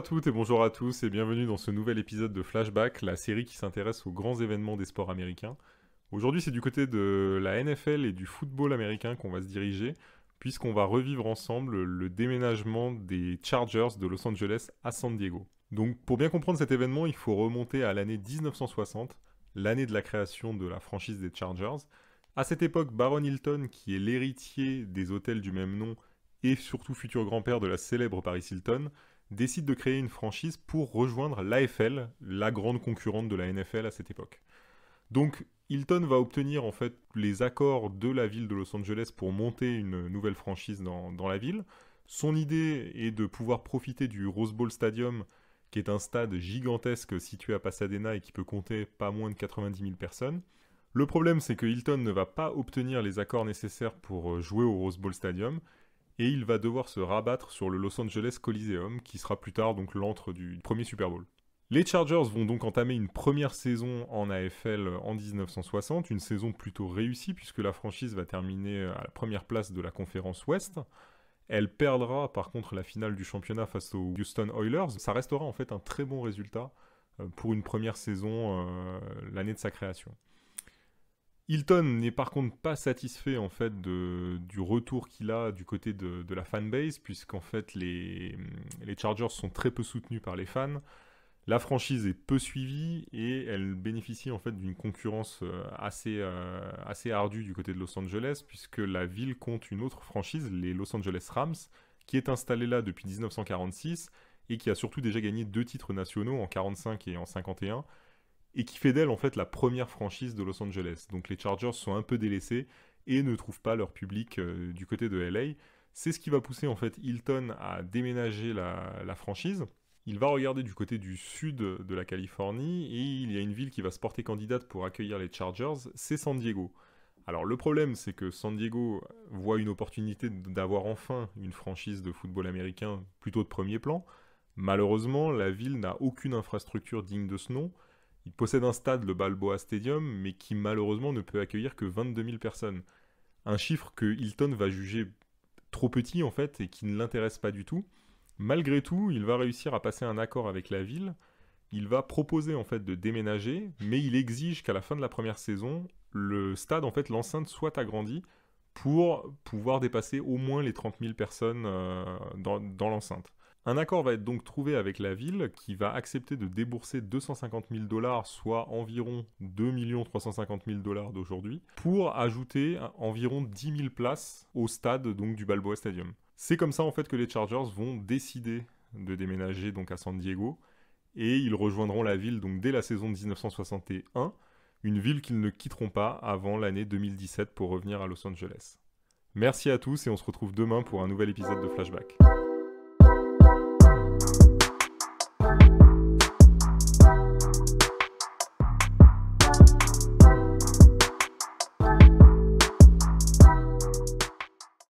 à toutes et bonjour à tous et bienvenue dans ce nouvel épisode de Flashback, la série qui s'intéresse aux grands événements des sports américains. Aujourd'hui c'est du côté de la NFL et du football américain qu'on va se diriger, puisqu'on va revivre ensemble le déménagement des Chargers de Los Angeles à San Diego. Donc pour bien comprendre cet événement, il faut remonter à l'année 1960, l'année de la création de la franchise des Chargers. À cette époque, Baron Hilton, qui est l'héritier des hôtels du même nom et surtout futur grand-père de la célèbre Paris Hilton, décide de créer une franchise pour rejoindre l'AFL, la grande concurrente de la NFL à cette époque. Donc Hilton va obtenir en fait les accords de la ville de Los Angeles pour monter une nouvelle franchise dans la ville. Son idée est de pouvoir profiter du Rose Bowl Stadium, qui est un stade gigantesque situé à Pasadena et qui peut compter pas moins de 90 000 personnes. Le problème, c'est que Hilton ne va pas obtenir les accords nécessaires pour jouer au Rose Bowl Stadium, et il va devoir se rabattre sur le Los Angeles Coliseum, qui sera plus tard donc l'antre du premier Super Bowl. Les Chargers vont donc entamer une première saison en AFL en 1960, une saison plutôt réussie puisque la franchise va terminer à la première place de la conférence Ouest. Elle perdra par contre la finale du championnat face aux Houston Oilers. Ça restera en fait un très bon résultat pour une première saison l'année de sa création. Hilton n'est par contre pas satisfait en fait du retour qu'il a du côté de la fanbase, puisqu'en fait les Chargers sont très peu soutenus par les fans. La franchise est peu suivie et elle bénéficie en fait d'une concurrence assez ardue du côté de Los Angeles, puisque la ville compte une autre franchise, les Los Angeles Rams, qui est installée là depuis 1946 et qui a surtout déjà gagné 2 titres nationaux en 45 et en 51, et qui fait d'elle en fait la première franchise de Los Angeles. Donc les Chargers sont un peu délaissés et ne trouvent pas leur public du côté de LA. C'est ce qui va pousser en fait Hilton à déménager la franchise. Il va regarder du côté du sud de la Californie et il y a une ville qui va se porter candidate pour accueillir les Chargers, c'est San Diego. Alors le problème, c'est que San Diego voit une opportunité d'avoir enfin une franchise de football américain plutôt de premier plan. Malheureusement, la ville n'a aucune infrastructure digne de ce nom. Il possède un stade, le Balboa Stadium, mais qui malheureusement ne peut accueillir que 22 000 personnes. Un chiffre que Hilton va juger trop petit en fait et qui ne l'intéresse pas du tout. Malgré tout, il va réussir à passer un accord avec la ville. Il va proposer en fait de déménager, mais il exige qu'à la fin de la première saison, le stade, en fait, l'enceinte soit agrandie pour pouvoir dépasser au moins les 30 000 personnes dans l'enceinte. Un accord va être donc trouvé avec la ville qui va accepter de débourser 250 000 $, soit environ 2 350 000 $ d'aujourd'hui, pour ajouter environ 10 000 places au stade donc, du Balboa Stadium. C'est comme ça en fait que les Chargers vont décider de déménager donc à San Diego et ils rejoindront la ville donc dès la saison 1961, une ville qu'ils ne quitteront pas avant l'année 2017 pour revenir à Los Angeles. Merci à tous et on se retrouve demain pour un nouvel épisode de Flashback.